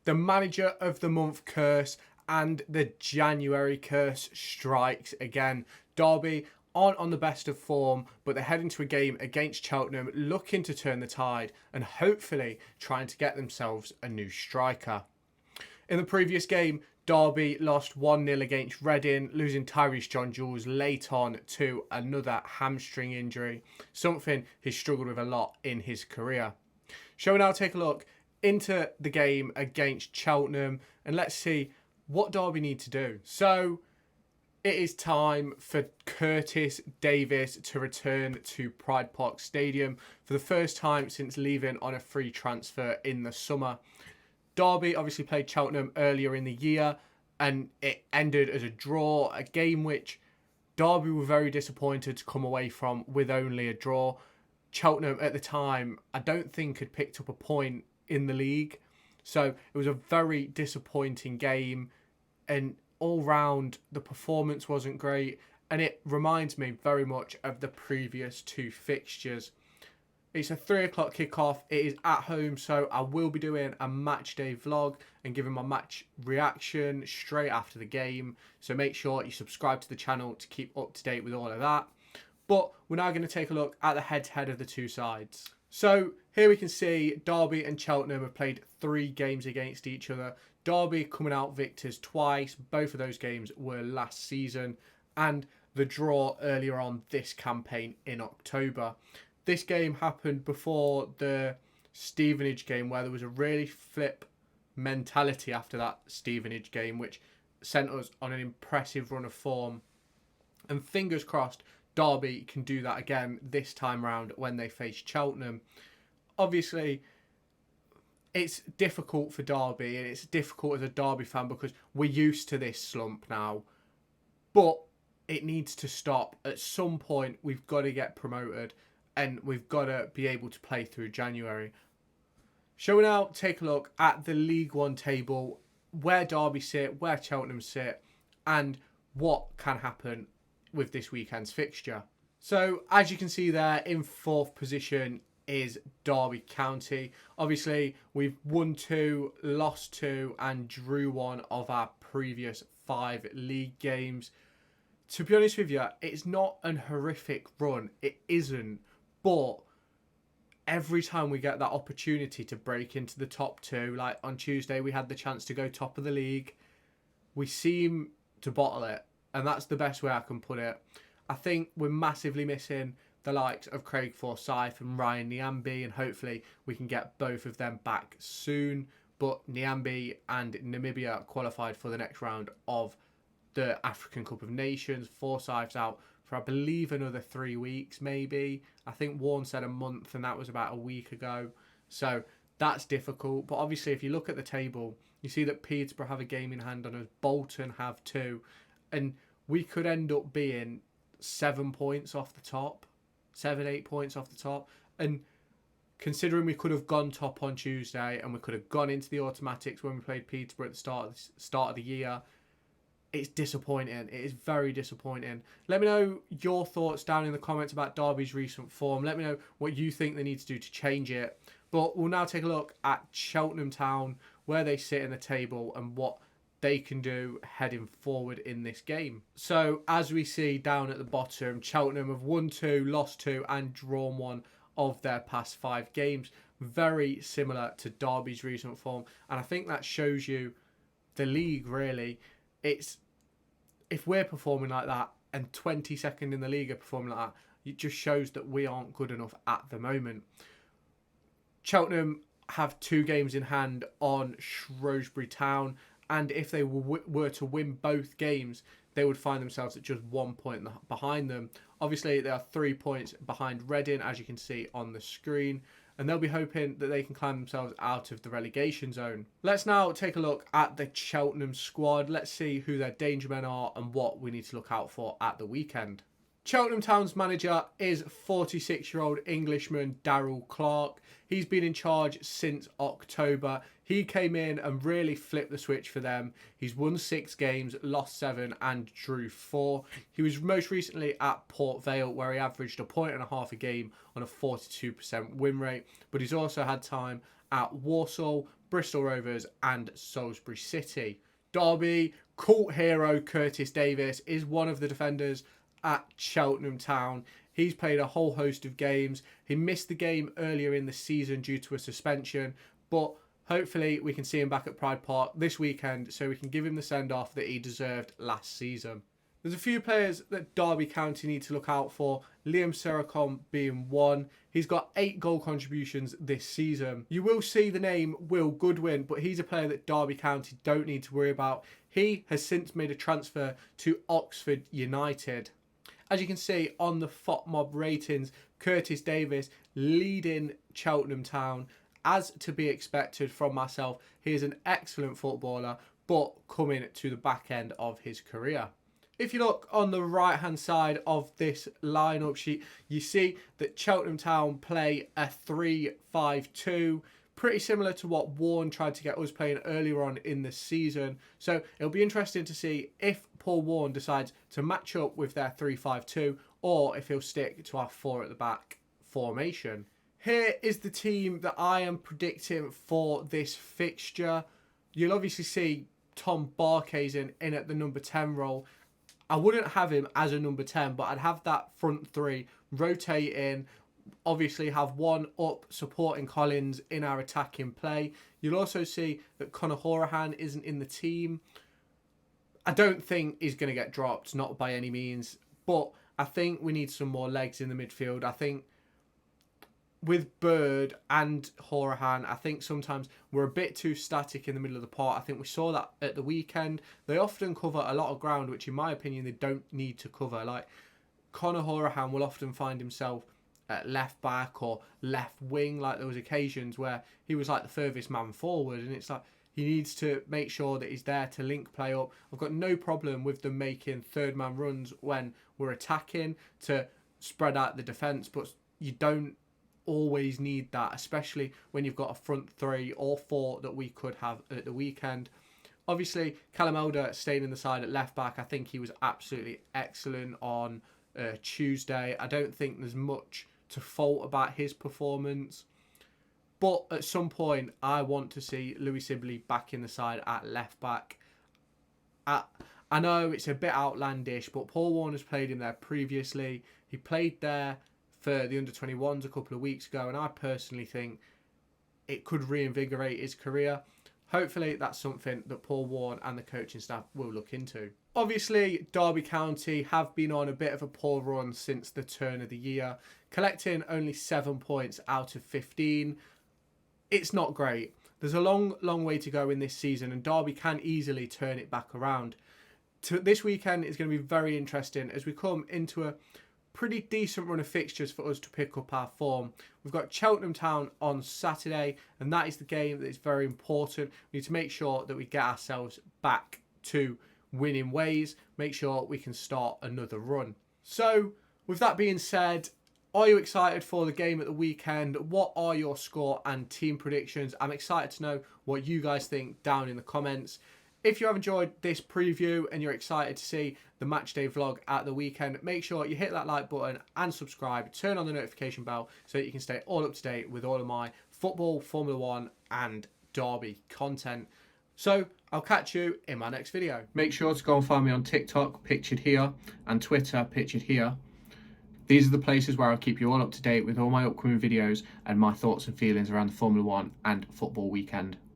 The manager of the month curse and the January curse strikes again. Derby aren't on the best of form, but they're heading to a game against Cheltenham, looking to turn the tide and hopefully trying to get themselves a new striker. In the previous game, Derby lost 1-0 against Reading, losing john-jules late on to another hamstring injury, something he's struggled with a lot in his career. Shall we now take a look into the game against Cheltenham and let's see what Derby need to do. So it is time for Curtis Davies to return to Pride Park Stadium for the first time since leaving on a free transfer in the summer. Derby obviously played Cheltenham earlier in the year and it ended as a draw, a game which Derby were very disappointed to come away from with only a draw. Cheltenham at the time, I don't think had picked up a point in the league. So it was a very disappointing game and all round the performance wasn't great and it reminds me very much of the previous two fixtures. It's a 3 o'clock kickoff. It is at home, so I will be doing a match day vlog and giving my match reaction straight after the game. So make sure you subscribe to the channel to keep up to date with all of that. But we're now going to take a look at the head-to-head of the two sides. So here we can see Derby and Cheltenham have played 3 games against each other. Derby coming out victors twice. Both of those games were last season and the draw earlier on this campaign in October. This game happened before the Stevenage game where there was a really flip mentality after that Stevenage game which sent us on an impressive run of form. And fingers crossed Derby can do that again this time round when they face Cheltenham. Obviously, it's difficult for Derby and it's difficult as a Derby fan because we're used to this slump now. But it needs to stop. At some point, we've got to get promoted and we've got to be able to play through January. Shall we now take a look at the League One table, where Derby sit, where Cheltenham sit, and what can happen with this weekend's fixture. So as you can see there, in 4th position is Derby County. Obviously we've won 2, lost 2 and drew 1 of our previous 5 league games. To be honest with you, it's not an horrific run, it isn't, but every time we get that opportunity to break into the top 2, like on Tuesday we had the chance to go top of the league, we seem to bottle it. And that's the best way I can put it. I think we're massively missing the likes of Craig Forsyth and Ryan Nyambe, and hopefully we can get both of them back soon. But Nyambe and Namibia qualified for the next round of the African Cup of Nations. Forsyth's out for, I believe, another 3 weeks, maybe. I think Warren said a month, and that was about a week ago. So that's difficult. But obviously, if you look at the table, you see that Peterborough have a game in hand on us. Bolton have 2. And we could end up being 7 points off the top. 7-8 points off the top. And considering we could have gone top on Tuesday and we could have gone into the automatics when we played Peterborough at the start of the year, it's disappointing. It is very disappointing. Let me know your thoughts down in the comments about Derby's recent form. Let me know what you think they need to do to change it. But we'll now take a look at Cheltenham Town, where they sit in the table and what they can do heading forward in this game. So as we see down at the bottom, Cheltenham have won 2, lost 2 and drawn 1 of their past 5 games. Very similar to Derby's recent form. And I think that shows you the league really. It's, if we're performing like that and 22nd in the league are performing like that, it just shows that we aren't good enough at the moment. Cheltenham have 2 games in hand on Shrewsbury Town. And if they were to win both games, they would find themselves at just 1 point behind them. Obviously, they are 3 points behind Reading, as you can see on the screen. And they'll be hoping that they can climb themselves out of the relegation zone. Let's now take a look at the Cheltenham squad. Let's see who their danger men are and what we need to look out for at the weekend. Cheltenham Town's manager is 46-year-old Englishman Darrell Clarke. He's been in charge since October. He came in and really flipped the switch for them. He's won 6 games, lost 7 and drew 4. He was most recently at Port Vale where he averaged 1.5 points a game on a 42% win rate. But he's also had time at Walsall, Bristol Rovers and Salisbury City. Derby, cult hero Curtis Davis is one of the defenders at Cheltenham Town. He's played a whole host of games. He missed the game earlier in the season due to a suspension, but hopefully we can see him back at Pride Park this weekend so we can give him the send-off that he deserved last season. There's a few players that Derby County need to look out for, Liam Seracom being one. He's got 8 goal contributions this season. You will see the name Will Goodwin, but he's a player that Derby County don't need to worry about. He has since made a transfer to Oxford United. As you can see on the FOTMob ratings, Curtis Davis leading Cheltenham Town. As to be expected from myself, he is an excellent footballer, but coming to the back end of his career. If you look on the right hand side of this lineup sheet, you see that Cheltenham Town play a 3-5-2, pretty similar to what Warren tried to get us playing earlier on in the season. So it'll be interesting to see if Paul Warren decides to match up with their 3-5-2 or if he'll stick to our 4 at the back formation. Here is the team that I am predicting for this fixture. You'll obviously see Tom Barkhuizen in at the number 10 role. I wouldn't have him as a number 10, but I'd have that front 3 rotating. Obviously have one up supporting Collins in our attacking play. You'll also see that Conor Horahan isn't in the team. I don't think he's going to get dropped, not by any means. But I think we need some more legs in the midfield. I think with Bird and Horahan, I think sometimes we're a bit too static in the middle of the park. I think we saw that at the weekend. They often cover a lot of ground, which in my opinion, they don't need to cover. Like Conor Horahan will often find himself at left back or left wing. Like there was occasions where he was like the furthest man forward, and it's like he needs to make sure that he's there to link play up. I've got no problem with them making third man runs when we're attacking to spread out the defence, but you don't always need that, especially when you've got a front 3 or 4 that we could have at the weekend. Obviously, Callum Elder staying in the side at left back. I think he was absolutely excellent on Tuesday. I don't think there's much to fault about his performance. But at some point, I want to see Louis Sibley back in the side at left back. I know it's a bit outlandish, but Paul Warner's played him there previously. He played there for the under-21s a couple of weeks ago, and I personally think it could reinvigorate his career. Hopefully that's something that Paul Warne and the coaching staff will look into. Obviously, Derby County have been on a bit of a poor run since the turn of the year, collecting only 7 points out of 15. It's not great. There's a long way to go in this season, and Derby can easily turn it back around. This weekend is going to be very interesting as we come into a pretty decent run of fixtures for us to pick up our form. We've got Cheltenham Town on Saturday, and that is the game that is very important. We need to make sure that we get ourselves back to winning ways, make sure we can start another run. So, with that being said, are you excited for the game at the weekend? What are your score and team predictions? I'm excited to know what you guys think down in the comments. If you have enjoyed this preview and you're excited to see the matchday vlog at the weekend, make sure you hit that like button and subscribe. Turn on the notification bell so that you can stay all up to date with all of my football, Formula 1 and Derby content. So I'll catch you in my next video. Make sure to go and find me on TikTok, pictured here, and Twitter, pictured here. These are the places where I'll keep you all up to date with all my upcoming videos and my thoughts and feelings around the Formula 1 and football weekend.